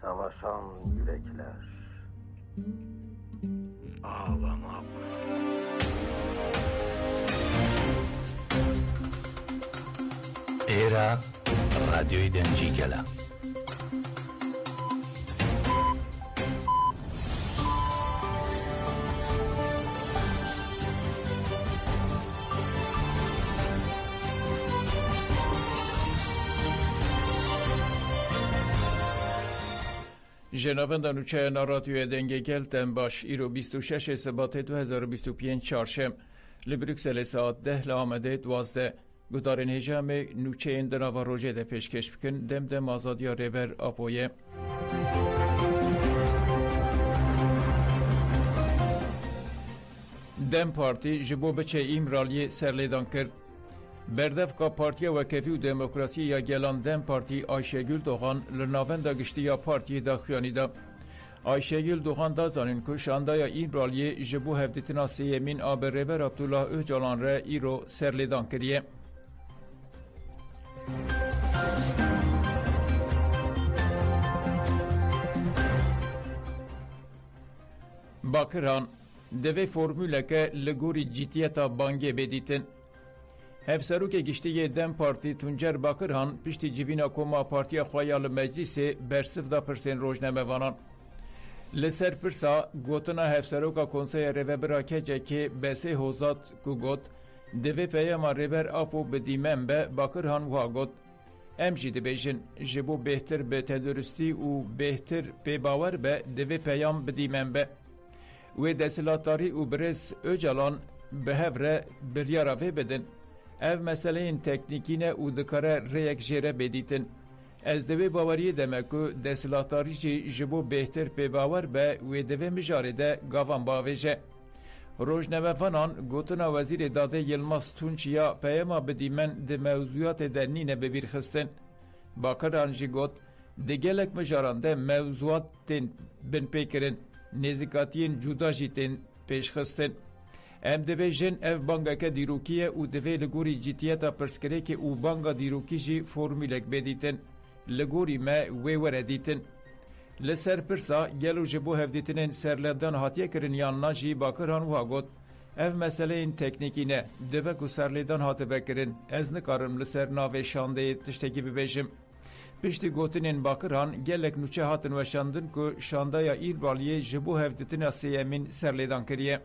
Savaşan yürekler ağlamak. Era radyoyu dencikele. جنابان دانوچه رادیو دنگه گلتن باش ایرو 26 سبات 2025 چهارشنبه لبروکسل ساعت 10 لامده 12 گدارن هجام نوچه این دناوا روژه ده پیشکش بکن دم دم آزادی ریبر آپویه دم پارتی جبو بچه ایمرالی سرلیدان کرد بردفقا پارتی وکفی و دموکراسی یا گلان دم پارتی آیشهگül دوغان لناون دا گشتی یا پارتی دا خیانی دا آیشهگül دوغان دا زانین که شانده یا ایمرالی جبو هفدیتنا سیمین آب ریبر عبدالله اوجالان را ایرو سرلیدان کریه باکران دوی فرموله که لگوری جیتیتا بانگی بدیتن هفسروک گشتی دم پارتی تونجر باکران پشتی جیوینا کوما پارتی خوایال مجلس برسف دا پرسین روزنامه وانان لسر پرسا گوتنا هفسروکا کنسای ریبرا کجه که بسه حوزات کو گوت دوی پیاما ریبر اپو بدیمن به باکران وا گوت ام جی دبیجن جبو بهتر به تدرستی و بهتر پی باور به دوی پیام بدیمن به و دستلاتاری و برس اوجالان به هفره بریارا وی بدن ev meseleyin teknikine u dikare reyek jere bedîtin. Ez divê baweriyê deme ku desthilatdarî jî ji bo bêhtir pêbawer be wê divê mijarê de gavan bavêje. Rojnamevanan gotina Wezîrê Dadê Yilmaz Tunç ya peyama bidîmen di mewzuatê de nîne bibîrxistin. Bakiran jî got di gelek mijaran de mewzuatên binpêkirin, nêzîkatiyên cuda jî tên pêşxistin. ام دبیجن اف بانگا که دیروکیه او دوی لگوری جیتیتا پرسکره که او بانگا دیروکی جی فرمولک بدیتن لگوری ما وی وردیتن لسر پرسا گلو جبو هفدیتنین سرلدان هاتیه کرن یاننا جی باکران وها گوت اف مسئله این تکنیکی نه دبک و سرلدان هاته بکرن از نکارم لسر ناوی شانده تشتکی ببیجم پشتی گوتنین باکران گلک نوچه هاتن و شاندن که شانده یا ایروالیه جبو هفدیتن سیمین سرلدان کریه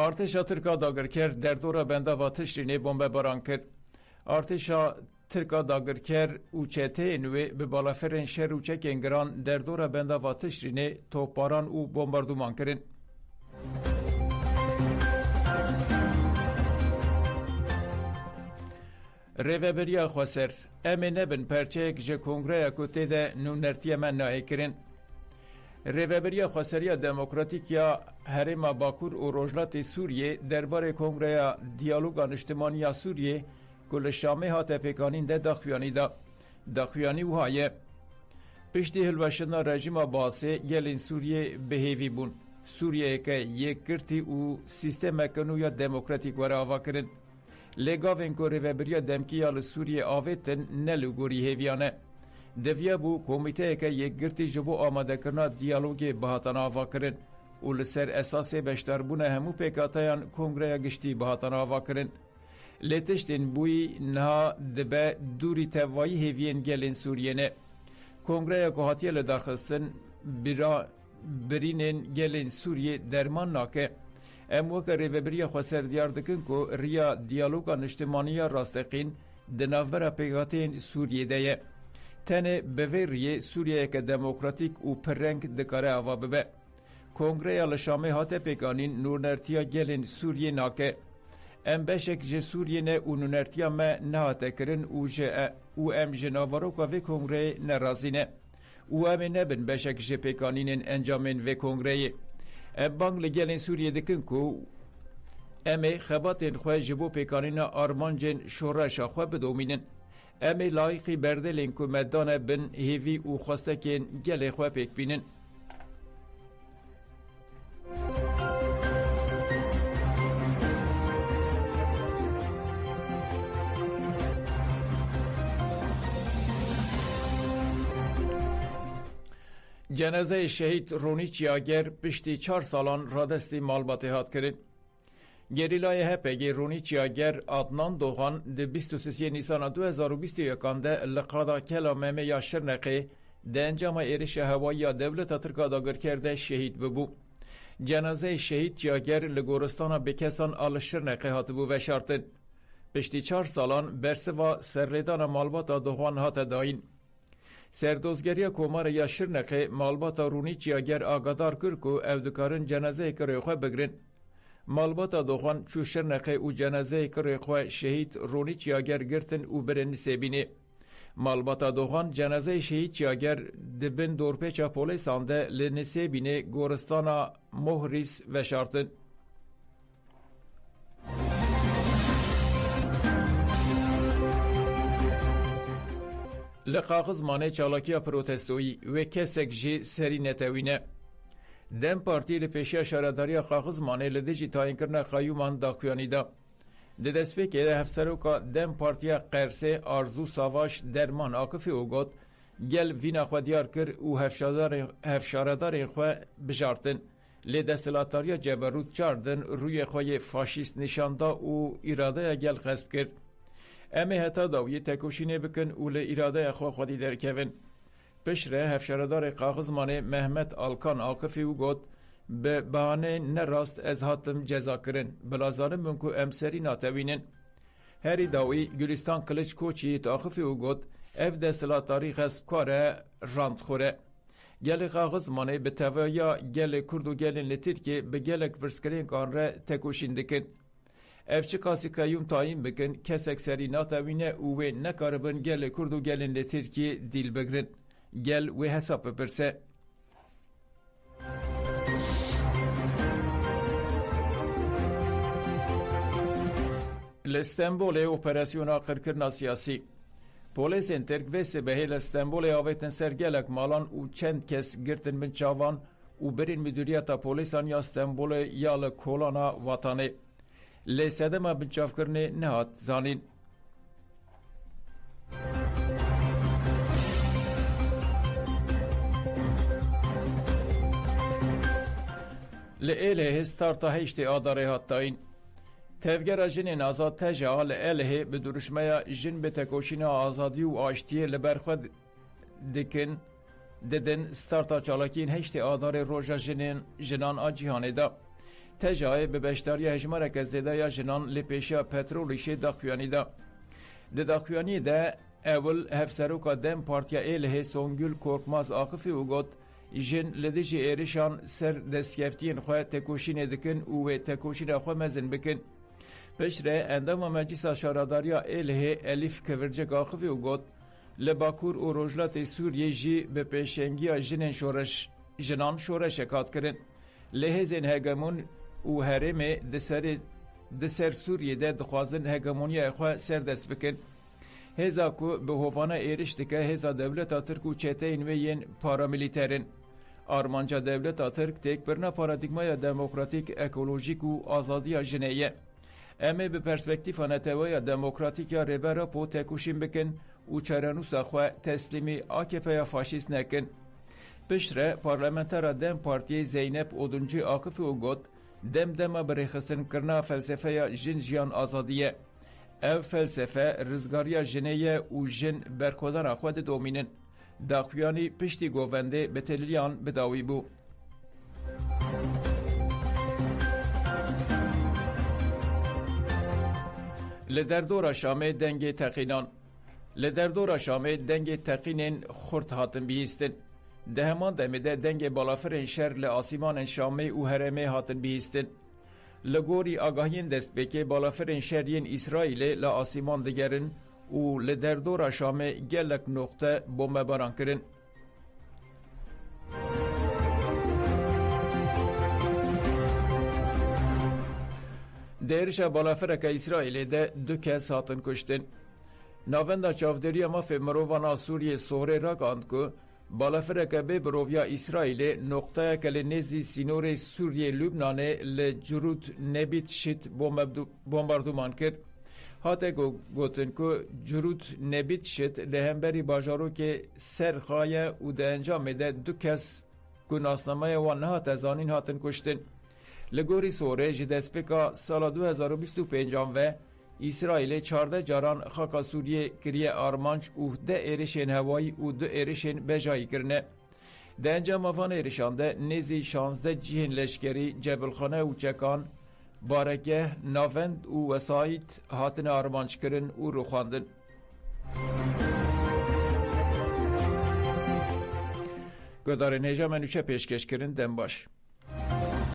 ارتشا ترکا داگرکر در دورا بنده و تشرینه بمب باران کرد. ارتشا ترکا داگرکر اوچته نوی به بالافرین شهر اوچک انگران در دورا بنده و تشرینه توپاران و بمباردمان کرد. ریوبریا خواسر امنه بن پرچک جه کنگره کتی ده نونرتی من نایی کرن. ریوبریا خواسریا دموکراتیک یا هرم باکور و روجلات سوریه درباره کنگره دیالوگا اجتماعی سوریه کل شامه ها تپیکانین ده داخویانی و های پشتی هلوشنا رژیم باسه گلین سوریه بهیوی بون سوریه که یک کرتی و سیستم کنویا دموکراتیک وره آوا کرن لگاوین که ریوبریا دمکیال سوریه آویتن نلوگوری هیویانه دویه بو کمیته که یک گرتی جبو آماده کرنا دیالوگی بهاتان آوا کرن و لسر اساس بشتربونه همو پیکاتایان کنگره گشتی بهاتان آوا کرن لیتشتین بوی نها دبه دوری توایی هیوین گلین سوریه نه کنگره که هاتیه لدارخستن برینین گلین سوریه درمان ناکه ام وکر ریوبریا خواسر دیار دکن که ریا دیالوگا اجتماعی راستقین دنافبر پیکاتین سوریه ده تنه بویریه سوریه که دموکراتیک و پرنگ دکاره آوا ببه. کنگره لشامه هاته پیکانین نورنرتیا گلین سوریه ناکه. ام بشک جه سوریه نه و نورنرتیا ما نهاته کرن و ام جناوارو که وی کنگره نرازینه. و ام نبن بشک جه پیکانین انجامین وی کنگره. ام بانگ لگلین سوریه دکن که ام خباتین خواه جبو پیکانین آرمانجین شورش خواه بدومینن. امی لایقی بردلین که مدانه بن هیوی و خواسته که گل خواه پیک بینن. جنازه شهید رونی چیاگر پشتی 4 سالان رادستی مالباتی هات کرد. گریلای هپگی رونی چیاگر آدنان دوغان ده 23 نیسان 2021 ده لقادا کلامه یا شرنقی ده انجام ایرش هوایی دولت ترکا داگر کرده شهید ببو. جنازه شهید چیاگر لگورستان بکسان آل شرنقی هات بو و شارتن. پشتی 4 سالان برسوا سرریدان مالباتا دوغان هات داین. سردوزگری کومار یا شرنقی مالباتا رونی چیاگر آگادار کرد که اودکارن جنازه کره خواه بگرن. مالباتا دوغان چو شرنقی و جنازه کره خواه شهید رونی چیاگر گرتن و برن سبینه. مالباتا دوغان جنازه شهید چیاگر دبن دورپیچا پولیسان ده لنسه بینه گورستانا مهریس و شارتن. لقاغز مانه چالاکیا پروتستویی و کسک جی سری نتوینه. دم پارتی لپیشیا شارداری قاغز مانه لدیجی تاین کرنا قیومان داکویانی دا. ده دسپی که ده هفسروکا دم پارتیا قرسه آرزو ساواش درمان آکفی اوگود گل وینا خوا دیار کر و هفشاردار خوا بجارتن. لی دستلاتاریا جبروت چاردن روی خواه فاشیست نشاندا و اراده گل خسب کرد. امی هتا داوی تکوشینه بکن و لی اراده خوا خودی درکوین. پشره هفشاردار قاغزمانه محمد آلکان آقفی و گوت به بهانه نراست از هاتم جزا کرن بلازانم منکو امسری ناتوینن. هری داوی گلستان کلچ کوچی آقفی و گوت اف دستلا تاریخ از کاره راند خوره. گل قاغزمانه به توایا گل کرد و گل لترکی به گلک برسکرین کان را تکوشین دکن. اف چه کاسی کایوم تایم بکن کسک سری ناتوینه و نکاربن گل کرد و گل لترکی دیل بگرن. گل و حساب بپرسه. لستنبول اپراسیون آخرکرنا سیاسی پولیس ترک و سبهی لستنبول آویتن سرگلک مالان و چند کس گرتن من چاوان و برین مدیریت پولیسان یا استنبول یا لکولانا وطانه لسدما بنچاف کرنه نهات زانین. لئله ستارتا هشت آداره هاتاین تفگر جنین آزاد تجا لئله به درشمه جن به تکوشین آزادی و آشتی لبرخود دکن ددن ستارتا چالاکین هشت آداره روژا جنان آجیانه دا تجا به بشتاری هجمارک زیده یا جنان لپیشا پترولیش داخویانی دا داخویانی دا اول هفسروکا دم پارتیا ایله سونگل کورکماز آقفی و گوت جن لدیجی ایرشان سر دستگفتین خواه تکوشین دکن و تکوشین خواه مزن بکن. پشره اندام مجلس شارداریا ایله الیف کورجک آخفی و گوت لباکور و روجلات سوریه جی به پیشنگی جنان شورش اکاد کرن. لحظین هگمون و حرم دسر سوریه ده دخوازن هگمونی خواه سر دست بکن. هزا کو به هوانه ایرش دکه هزا دولت ترک و چته اینوین پارامیلیترین. آرمانجا دولت ترک تک برنا پارادیگمای دموکراتیک اکولوژیک و آزادی جنیه. اما به پرسپکتیف نتوای دموکراتیک یا ریبرا پو تکوشیم بکن و چرانوس خواه تسلیمی آکپا یا فاشیست نکن. پشره پارلمنتارا دم پارتی زینب اودنجی آقفی و گوت دم برخصن کرنا فلسفه یا جن آزادیه. او فلسفه رزگاریا جنیه و جن برخودان خود دومینن. داخویانی پشتی گوونده به تلیان بداوی بو. لدردور شامه دنگ تقینان لدردور شامه دنگ تقینین خورد هاتن بیستن. ده همان دمیده دنگ بالافرین شهر لآسیمان شامه و هرمه هاتن بیستن. لگوری آگاهین دست بکه بالافرین شهرین اسرائیل لآسیمان دگرن و لدردور شامه گلک نقطه بومب باران کرن. دیرش بالافرک اسرائیل ده 2 کس هاتن کشتن. ناوندا چاودری ماف مروان سوریه سوره را گاند که بالافرک به برویا اسرائیل نقطه کل نزی سینور سوریه لبنانه لجرود نبیت شد بومباردمان کرد. هاته گوتن که جرود نبیت شد لهمبری باجارو که سرخایه و ده انجام ده 2 کس که ناسنامه وان هات زانین هاتن کشتن. لگوری سوره جی دسپیکا سال 2025 و اسرائیل 14 جاران خاکا سوریه کریه آرمانچ و 10 ایرشین هوایی و 2 ایرشین بجایی کرنه. ده انجام افان ایرشانده نیزی 16 جیهن لشکری جبلخانه و چکان بارگه ناوند و وسایت هاتن آرمانچ کرن و رو خواندن. گدارن هجا منوچه پیشکش کرن دن باش.